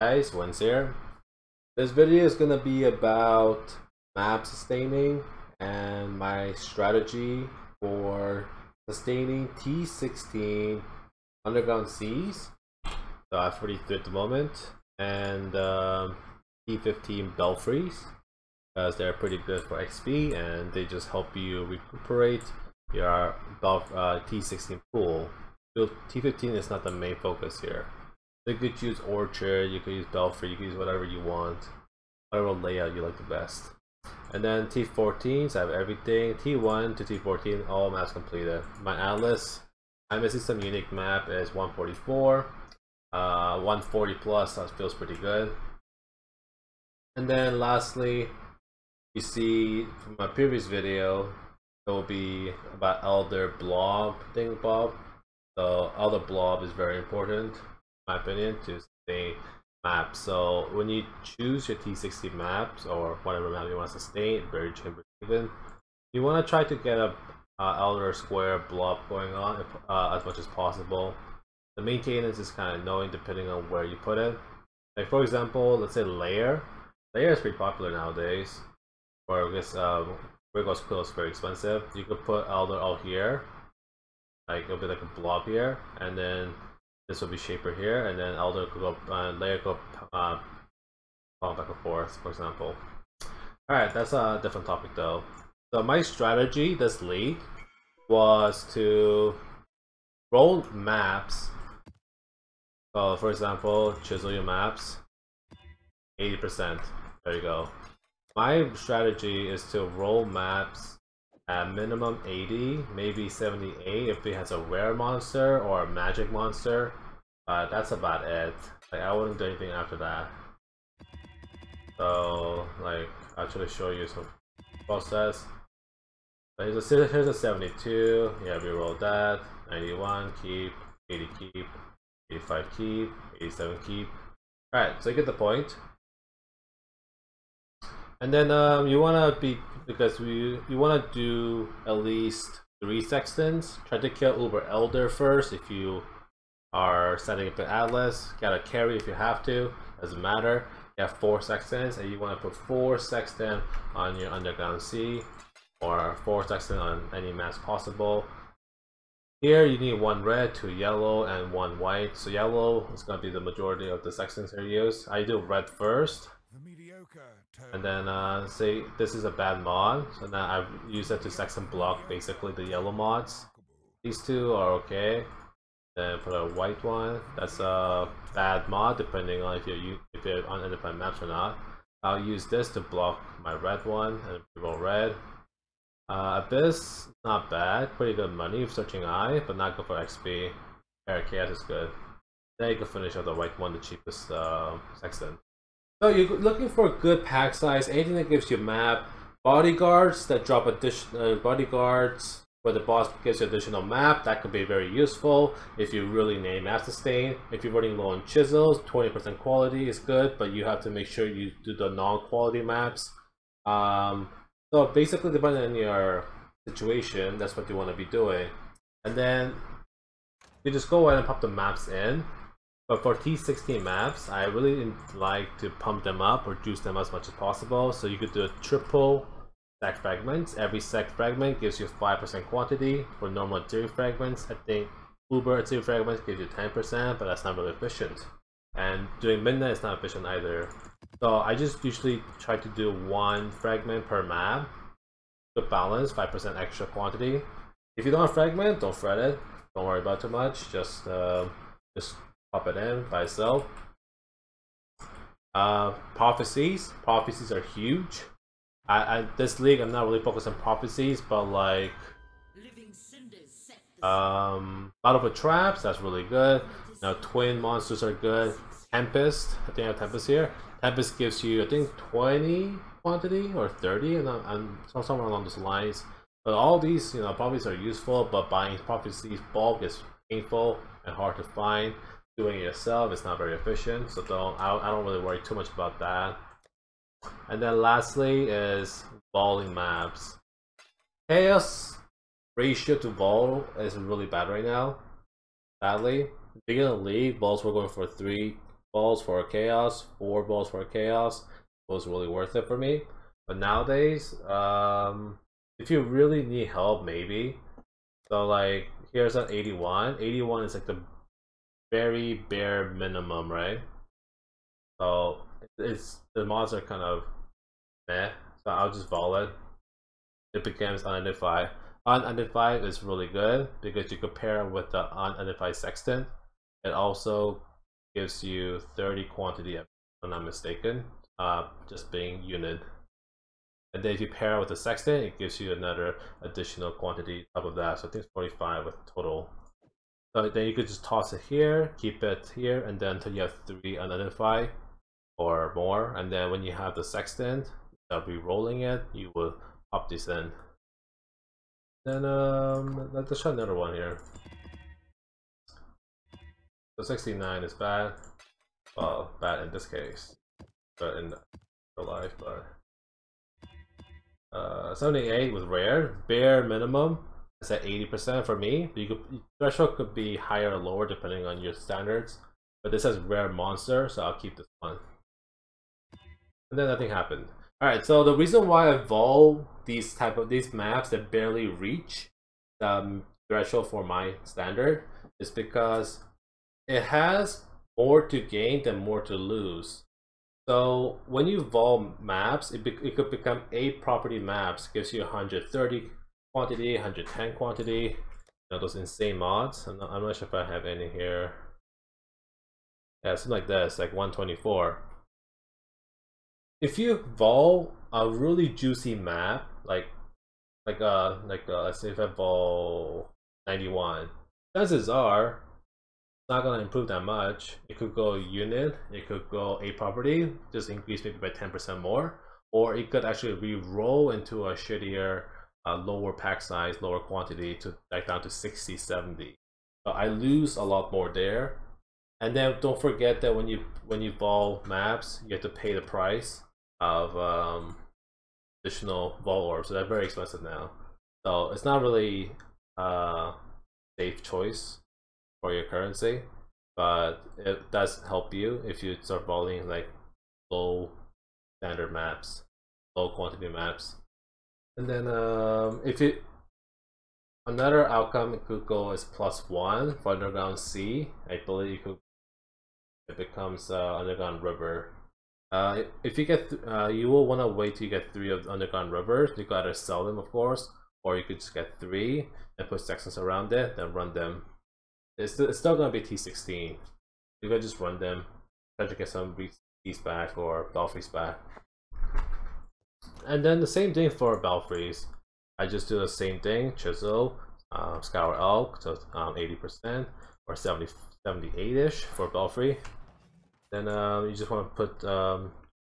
Guys, Wins here. This video is gonna be about map sustaining and my strategy for sustaining T16 underground seas. So I have 43 at the moment, and T15 belfries, because they're pretty good for XP and they just help you recuperate your T16 pool. So T15 is not the main focus here. You could use Orchard, you could use Belfry, you could use whatever you want, whatever layout you like the best. And then T14s, I have everything. T1 to T14, all maps completed. My Atlas, I'm missing some unique map, is 144. 140 plus, that feels pretty good. And then lastly, you see from my previous video, it will be about Elder Blob thingamabob. So Elder Blob is very important, my opinion, to sustain maps. So when you choose your T60 maps or whatever map you want to sustain, very chamber even, you want to try to get a Elder Square Blob going on as much as possible. The maintenance is kind of annoying depending on where you put it. Like for example, let's say Lair. Lair is pretty popular nowadays, or I guess Rigos Quill is very expensive. You could put Elder out here, like it'll be like a blob here, and then this will be Shaper here, and then Elder could go, Layer go back and forth, for example. Alright, that's a different topic though. So my strategy this league was to roll maps. So for example, chisel your maps, 80%. There you go. My strategy is to roll maps at minimum 80, maybe 78 if it has a rare monster or a magic monster. That's about it. Like I wouldn't do anything after that. So like I'll try to show you some process. Here's a 72. Yeah, we roll that. 91 keep, 80 keep, 85 keep, 87 keep. Alright, so you get the point. And then you wanna be, because you wanna do at least 3 sextants. Try to kill Uber Elder first if you are setting up an Atlas. Gotta carry if you have to, doesn't matter. You have 4 sextants and you wanna put 4 sextant on your underground sea, or 4 sextant on any maps possible. Here you need 1 red, 2 yellow, and 1 white. So yellow is gonna be the majority of the sextants are used. I do red first. And then say this is a bad mod, so now I've used it to sextant block basically the yellow mods. These 2 are okay. Then for the white one, that's a bad mod depending on if you're on independent maps or not. I'll use this to block my red one and roll red. Abyss, not bad, pretty good money for Searching Eye, but not good for XP. Chaos is good. Then you can finish off the white one, the cheapest sextant. So you're looking for a good pack size, anything that gives you map, bodyguards that drop additional bodyguards where the boss gives you additional map. That could be very useful if you really need map sustain. If you're running low on chisels, 20% quality is good, but you have to make sure you do the non-quality maps. So basically, depending on your situation, that's what you want to be doing. And then you just go ahead and pop the maps in. But for T16 maps, I really like to pump them up or juice them as much as possible. So you could do a triple stack fragments. Every stack fragment gives you 5% quantity. For normal theory fragments, I think Uber theory fragments gives you 10%, but that's not really efficient. And doing midnight is not efficient either. So I just usually try to do 1 fragment per map. Good balance, 5% extra quantity. If you don't have fragment, don't fret it. Don't worry about it too much. Just pop it in by itself. Prophecies are huge. This league I'm not really focused on prophecies, but like Battle for Traps, that's really good. Now twin monsters are good. Tempest, I think I have Tempest here. Tempest gives you, I think, 20 quantity or 30, and somewhere along those lines. But all these, prophecies are useful, but buying prophecies bulk is painful and hard to find. Doing it yourself is not very efficient, so I don't really worry too much about that. And then lastly is volley maps. Chaos ratio to vol is really bad right now. Sadly, beginning of the league, vols were going for 3 balls for a chaos, 4 balls for a chaos was really worth it for me. But nowadays, if you really need help, maybe. So like here's an 81. 81 is like the very bare minimum, right? So it's the mods are kind of meh. So I'll just vol it. It becomes unidentified. Unidentified is really good because you compare it with the unidentified sextant. It also gives you 30 quantity, if I'm not mistaken, just being unit. And then if you pair it with the sextant, it gives you another additional quantity top of that. So I think it's 45 with total. So then you could just toss it here, keep it here, and then until you have 3 unidentified or more. And then when you have the sextant, re-rolling it, you will pop this in. Then let's try another one here. So 69 is bad. Well, bad in this case, but in real life. But 78 was rare. Bare minimum is at 80% for me. Threshold could be higher or lower depending on your standards. But this has rare monster, so I'll keep this one. And then nothing happened. Alright, so the reason why I vol these maps that barely reach the threshold for my standard is because it has more to gain than more to lose. So when you vol maps, it could become 8 property maps, gives you 130 quantity, 110 quantity. You know, those insane mods. I'm not sure if I have any here. Yeah, something like this, like 124. If you vol a really juicy map, like let's say if I vol 91, chances are it's not gonna improve that much. It could go unit, it could go a property, just increase maybe by 10% more, or it could actually re-roll into a shittier, lower pack size, lower quantity to like down to 60, 70. So I lose a lot more there. And then don't forget that when you vol maps, you have to pay the price of additional vol orbs, so they're very expensive now. So it's not really a safe choice for your currency, but it does help you if you start voling like low standard maps, low quantity maps. And then if it another outcome, it could go as +1 for underground sea. I believe it becomes underground river. If you get, you will want to wait till you get 3 of the underground rivers. You gotta sell them, of course, or you could just get 3 and put sections around it, then run them. It's still gonna be T16. You gotta just run them, try to get some Beast back or Belfries back. And then the same thing for Belfries. I just do the same thing: chisel, scour elk, so 80% or 78-ish for Belfry. Then you just want to put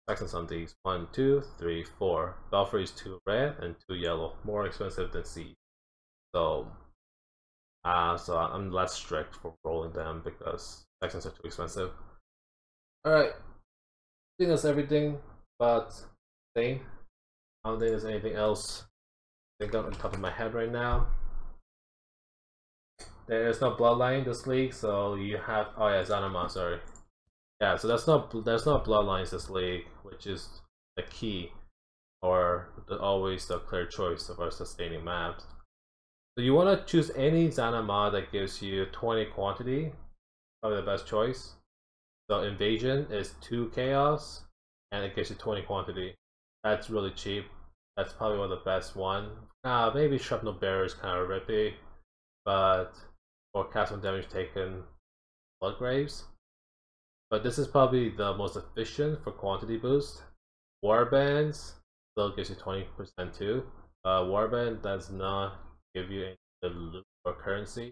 sections on these. 1, 2, 3, 4. Belfry is 2 red and 2 yellow. More expensive than seed. So I'm less strict for rolling them because sections are too expensive. Alright. I think that's everything but thing. I don't think there's anything else I think on top of my head right now. There is no bloodline in this league, so you have, oh yeah, Zanama, sorry. Yeah, so there's no bloodlines this league, which is the key, or always the clear choice of our sustaining maps. So you want to choose any Zana mod that gives you 20 quantity, probably the best choice. So Invasion is 2 chaos, and it gives you 20 quantity. That's really cheap. That's probably one of the best one. Maybe Shrapnel Bearer is kind of rippy, but for cast damage taken, Bloodgraves. But this is probably the most efficient for quantity boost. Warbands still gives you 20% too. Warband does not give you any loot or currency.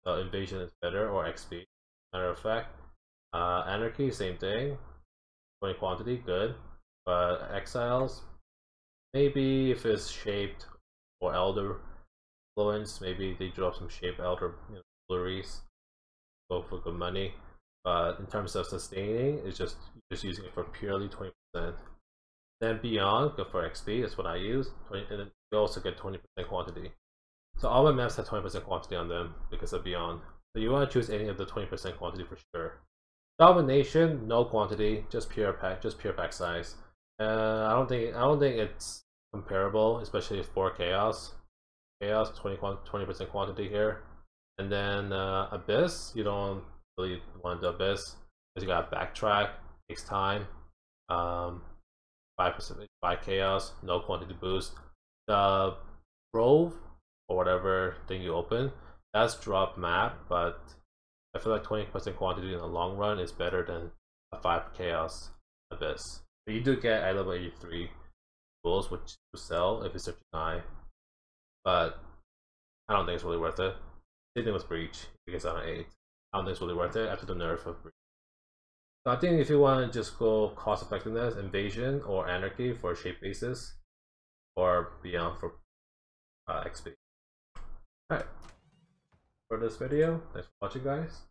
So Invasion is better, or XP. Matter of fact. Anarchy, same thing. 20 quantity, good. But Exiles, maybe if it's shaped or Elder influence, maybe they drop some shaped Elder flurries. Go for good money. But in terms of sustaining, it's just using it for purely 20%. Then Beyond, go for XP, that's what I use. And then you also get 20% quantity. So all my maps have 20% quantity on them because of Beyond. So you want to choose any of the 20% quantity for sure. Domination, no quantity, just pure pack size. I don't think it's comparable, especially for chaos. Chaos 20% quantity here, and then Abyss. You don't really want the Abyss because you got backtrack, takes time. 5% by chaos, no quantity boost. The Grove or whatever thing you open, that's drop map, but I feel like 20% quantity in the long run is better than a 5 chaos Abyss. But you do get at level 83 tools, which you sell if it's such an eye. But I don't think it's really worth it. Same thing with Breach, because I'm an 8. I don't think it's really worth it after the nerf of Breach. So I think if you want to just go cost effectiveness, Invasion or Anarchy for shape basis, or Beyond for XP. Alright, for this video, thanks for watching guys.